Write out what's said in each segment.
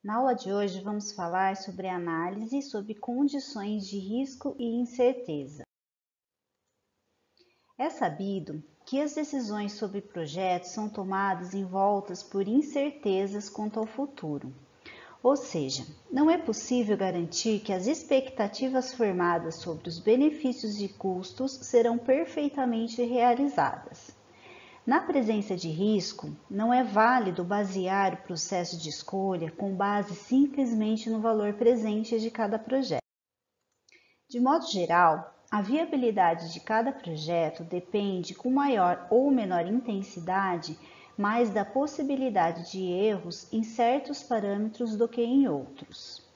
Na aula de hoje vamos falar sobre análise sobre condições de risco e incerteza. É sabido que as decisões sobre projetos são tomadas envoltas por incertezas quanto ao futuro. Ou seja, não é possível garantir que as expectativas formadas sobre os benefícios e custos serão perfeitamente realizadas. Na presença de risco, não é válido basear o processo de escolha com base simplesmente no valor presente de cada projeto. De modo geral, a viabilidade de cada projeto depende com maior ou menor intensidade mais da possibilidade de erros em certos parâmetros do que em outros.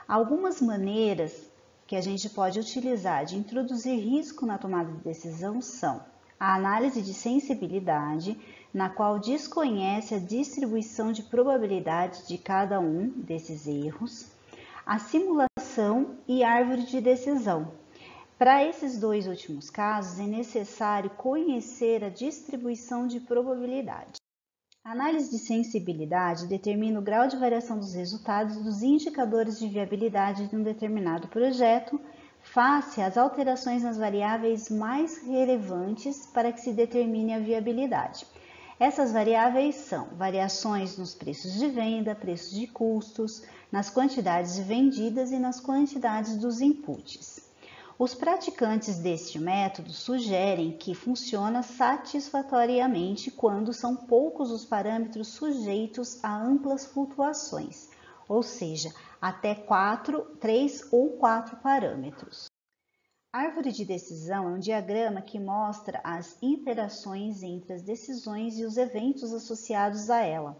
Algumas maneiras que a gente pode utilizar de introduzir risco na tomada de decisão são a análise de sensibilidade, na qual desconhece a distribuição de probabilidade de cada um desses erros, a simulação e árvore de decisão. Para esses dois últimos casos, é necessário conhecer a distribuição de probabilidade. A análise de sensibilidade determina o grau de variação dos resultados dos indicadores de viabilidade de um determinado projeto face às alterações nas variáveis mais relevantes para que se determine a viabilidade. Essas variáveis são variações nos preços de venda, preços de custos, nas quantidades vendidas e nas quantidades dos inputs. Os praticantes deste método sugerem que funciona satisfatoriamente quando são poucos os parâmetros sujeitos a amplas flutuações, ou seja, até 3 ou 4 parâmetros. A árvore de decisão é um diagrama que mostra as interações entre as decisões e os eventos associados a ela,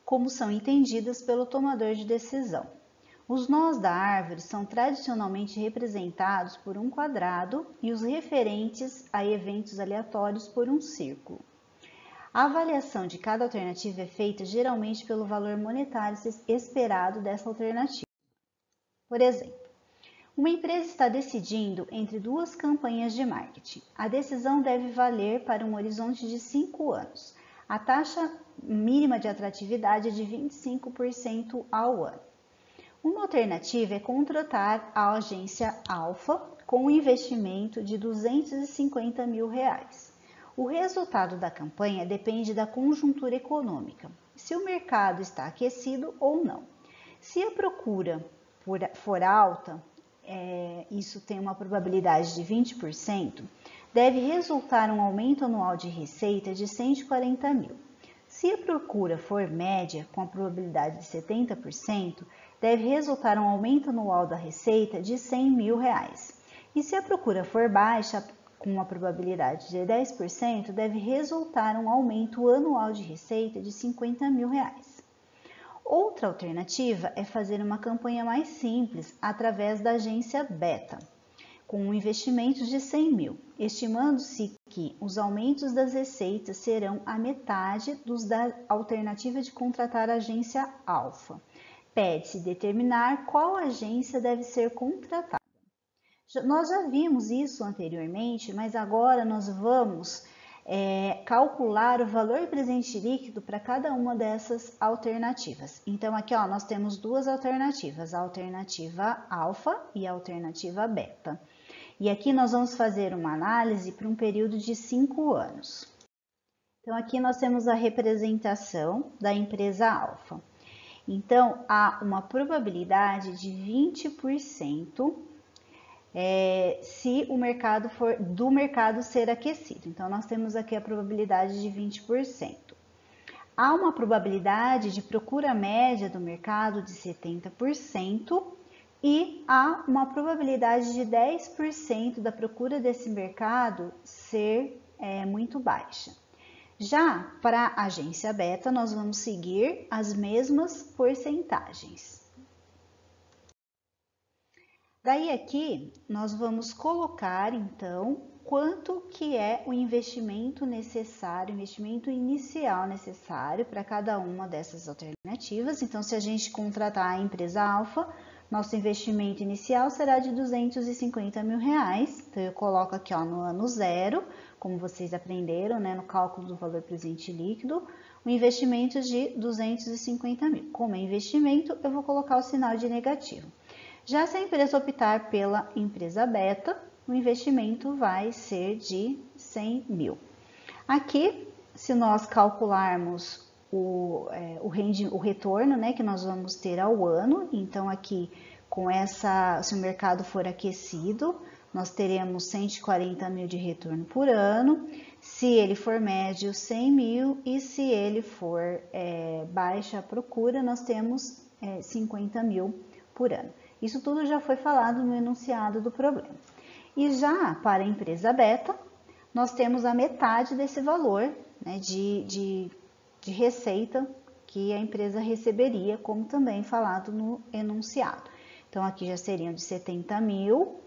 como são entendidas pelo tomador de decisão. Os nós da árvore são tradicionalmente representados por um quadrado e os referentes a eventos aleatórios por um círculo. A avaliação de cada alternativa é feita geralmente pelo valor monetário esperado dessa alternativa. Por exemplo, uma empresa está decidindo entre duas campanhas de marketing. A decisão deve valer para um horizonte de 5 anos. A taxa mínima de atratividade é de 25% ao ano. Uma alternativa é contratar a agência Alfa com um investimento de R$250 mil. O resultado da campanha depende da conjuntura econômica, se o mercado está aquecido ou não. Se a procura for alta, isso tem uma probabilidade de 20%, deve resultar um aumento anual de receita de 140 mil. Se a procura for média, com a probabilidade de 70%, deve resultar um aumento anual da receita de R$100 mil. E se a procura for baixa, com uma probabilidade de 10%, deve resultar um aumento anual de receita de R$50 mil. Outra alternativa é fazer uma campanha mais simples através da agência Beta, com um investimento de 100 mil, estimando-se que os aumentos das receitas serão a metade dos da alternativa de contratar a agência Alfa. Pede-se determinar qual agência deve ser contratada. Nós já vimos isso anteriormente, mas agora nós vamos calcular o valor presente líquido para cada uma dessas alternativas. Então, aqui nós temos duas alternativas, a alternativa alfa e a alternativa beta. E aqui nós vamos fazer uma análise para um período de 5 anos. Então, aqui nós temos a representação da empresa alfa. Então, há uma probabilidade de 20% se o mercado do mercado ser aquecido. Então, nós temos aqui a probabilidade de 20%. Há uma probabilidade de procura média do mercado de 70% e há uma probabilidade de 10% da procura desse mercado ser muito baixa. Já para a agência Beta, nós vamos seguir as mesmas porcentagens. Daí aqui, nós vamos colocar, então, quanto que é o investimento necessário, investimento inicial necessário para cada uma dessas alternativas. Então, se a gente contratar a empresa Alfa, nosso investimento inicial será de R$250 mil. Então, eu coloco aqui no ano 0, como vocês aprenderam, né, no cálculo do valor presente líquido, o investimento de 250 mil. Como é investimento, eu vou colocar o sinal de negativo. Já se a empresa optar pela empresa beta, o investimento vai ser de 100 mil. Aqui, se nós calcularmos o retorno, né, que nós vamos ter ao ano, então aqui, se o mercado for aquecido, nós teremos 140 mil de retorno por ano, se ele for médio, 100 mil, e se ele for baixa a procura, nós temos 50 mil por ano. Isso tudo já foi falado no enunciado do problema. E já para a empresa beta, nós temos a metade desse valor, né, de receita que a empresa receberia, como também falado no enunciado. Então, aqui já seriam de 70 mil,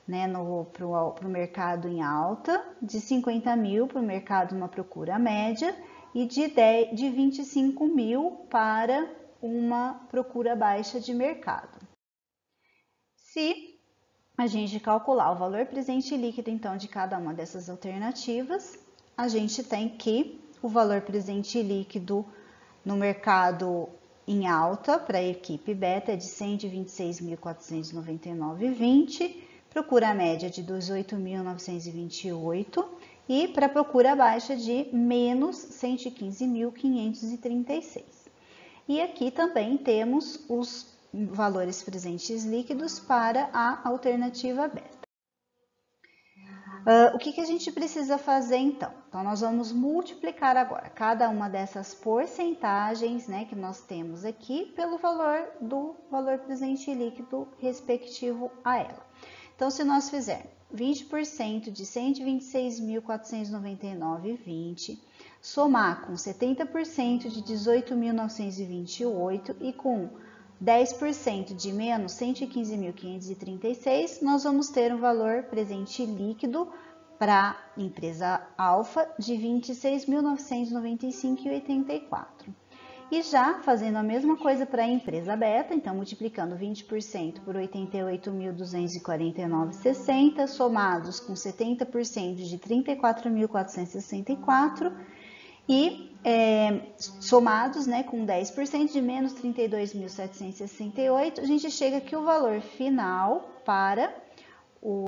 né, para o mercado em alta, de 50 mil para o mercado numa procura média e de 25 mil para uma procura baixa de mercado. Se a gente calcular o valor presente líquido, então, de cada uma dessas alternativas, a gente tem que o valor presente líquido no mercado em alta para a equipe beta é de 126.499,20, procura média de 18.928 e para procura baixa de menos 115.536. E aqui também temos os valores presentes líquidos para a alternativa beta. O que a gente precisa fazer então? Então, nós vamos multiplicar agora cada uma dessas porcentagens, né, que nós temos aqui pelo valor do valor presente líquido respectivo a ela. Então, se nós fizermos 20% de 126.499,20, somar com 70% de 18.928 e com 10% de menos 115.536, nós vamos ter um valor presente líquido para a empresa alfa de 26.995,84. E já fazendo a mesma coisa para a empresa beta, então multiplicando 20% por 88.249,60, somados com 70% de 34.464 e somados, né, com 10% de menos 32.768, a gente chega que o valor final para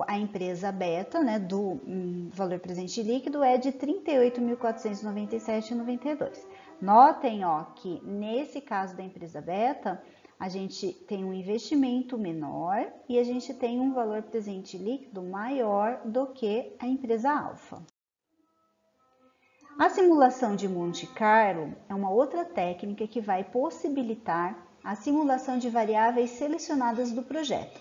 a empresa beta, né, do valor presente líquido é de 38.497,92. Notem, ó, que nesse caso da empresa beta, a gente tem um investimento menor e a gente tem um valor presente líquido maior do que a empresa alfa. A simulação de Monte Carlo é uma outra técnica que vai possibilitar a simulação de variáveis selecionadas do projeto,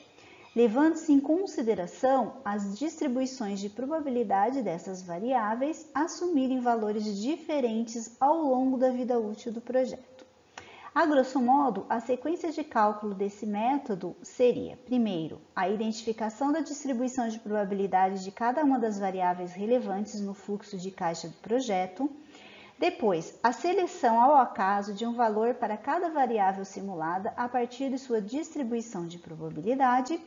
levando-se em consideração as distribuições de probabilidade dessas variáveis assumirem valores diferentes ao longo da vida útil do projeto. A grosso modo, a sequência de cálculo desse método seria, primeiro, a identificação da distribuição de probabilidade de cada uma das variáveis relevantes no fluxo de caixa do projeto, depois, a seleção ao acaso de um valor para cada variável simulada a partir de sua distribuição de probabilidade.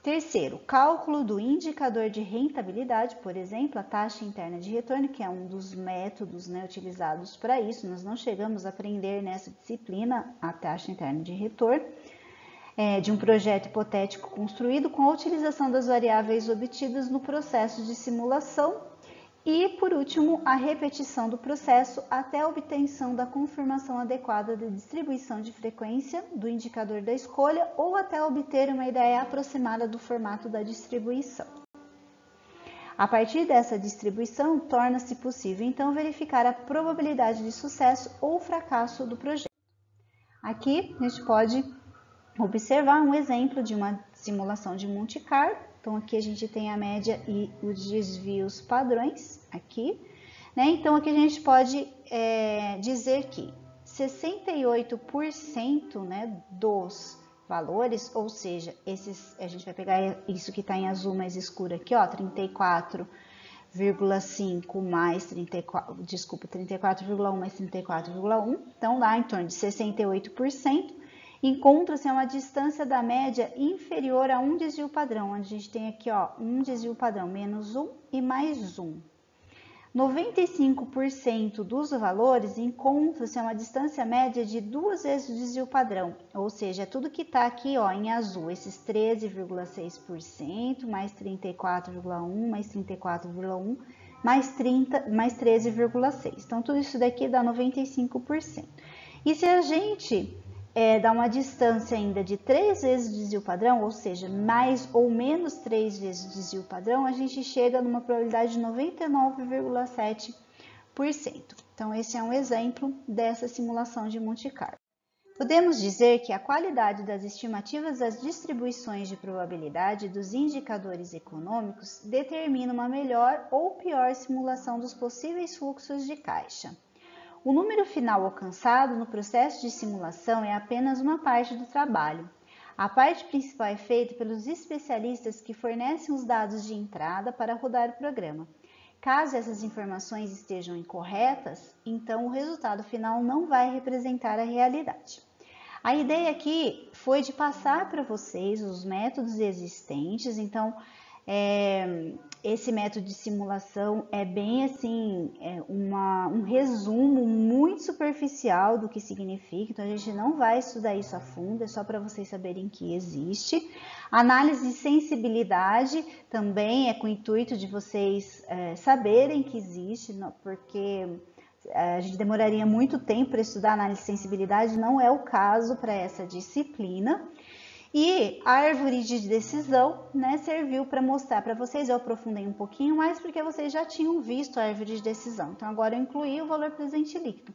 Terceiro, cálculo do indicador de rentabilidade, por exemplo, a taxa interna de retorno, que é um dos métodos, né, utilizados para isso. Nós não chegamos a aprender nessa disciplina a taxa interna de retorno de um projeto hipotético construído com a utilização das variáveis obtidas no processo de simulação. E, por último, a repetição do processo até a obtenção da confirmação adequada da distribuição de frequência do indicador da escolha ou até obter uma ideia aproximada do formato da distribuição. A partir dessa distribuição, torna-se possível, então, verificar a probabilidade de sucesso ou fracasso do projeto. Aqui, a gente pode observar um exemplo de uma simulação de Monte Carlo. Então, aqui a gente tem a média e os desvios padrões, aqui, né? Então, aqui a gente pode dizer que 68%, né, dos valores, ou seja, a gente vai pegar isso que está em azul mais escuro aqui, ó, 34,5 mais 34,1 mais 34,1, então dá em torno de 68%. Encontra-se a uma distância da média inferior a um desvio padrão, onde a gente tem aqui, ó, um desvio padrão menos 1 e mais 1. 95% dos valores encontra-se a uma distância média de 2 vezes o desvio padrão, ou seja, tudo que está aqui ó, em azul, esses 13,6%, mais 34,1%, mais 34,1%, mais 13,6%. Então, tudo isso daqui dá 95%. E se a gente dá uma distância ainda de 3 vezes o desvio padrão, ou seja, mais ou menos 3 vezes o desvio padrão, a gente chega numa probabilidade de 99,7%. Então, esse é um exemplo dessa simulação de Monte Carlo. Podemos dizer que a qualidade das estimativas das distribuições de probabilidade dos indicadores econômicos determina uma melhor ou pior simulação dos possíveis fluxos de caixa. O número final alcançado no processo de simulação é apenas uma parte do trabalho. A parte principal é feita pelos especialistas que fornecem os dados de entrada para rodar o programa. Caso essas informações estejam incorretas, então o resultado final não vai representar a realidade. A ideia aqui foi de passar para vocês os métodos existentes, então esse método de simulação é bem assim, um resumo muito superficial do que significa, então a gente não vai estudar isso a fundo, é só para vocês saberem que existe. Análise de sensibilidade também é com o intuito de vocês saberem que existe, porque a gente demoraria muito tempo para estudar análise de sensibilidade, não é o caso para essa disciplina. E a árvore de decisão, né, serviu para mostrar para vocês, eu aprofundei um pouquinho mais porque vocês já tinham visto a árvore de decisão. Então, agora eu incluí o valor presente líquido.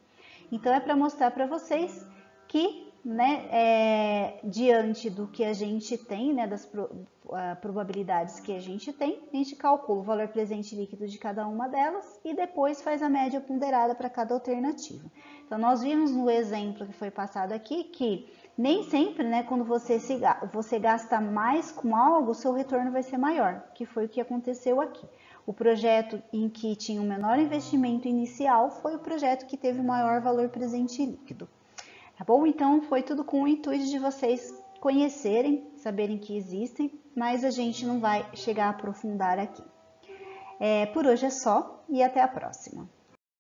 Então, é para mostrar para vocês que, né, diante do que a gente tem, né, das probabilidades que a gente tem, a gente calcula o valor presente líquido de cada uma delas e depois faz a média ponderada para cada alternativa. Então, nós vimos no exemplo que foi passado aqui que nem sempre, né, quando você gasta mais com algo, o seu retorno vai ser maior, que foi o que aconteceu aqui. O projeto em que tinha um menor investimento inicial foi o projeto que teve o maior valor presente líquido. Tá bom? Então, foi tudo com o intuito de vocês conhecerem, saberem que existem, mas a gente não vai chegar a aprofundar aqui. Por hoje é só e até a próxima.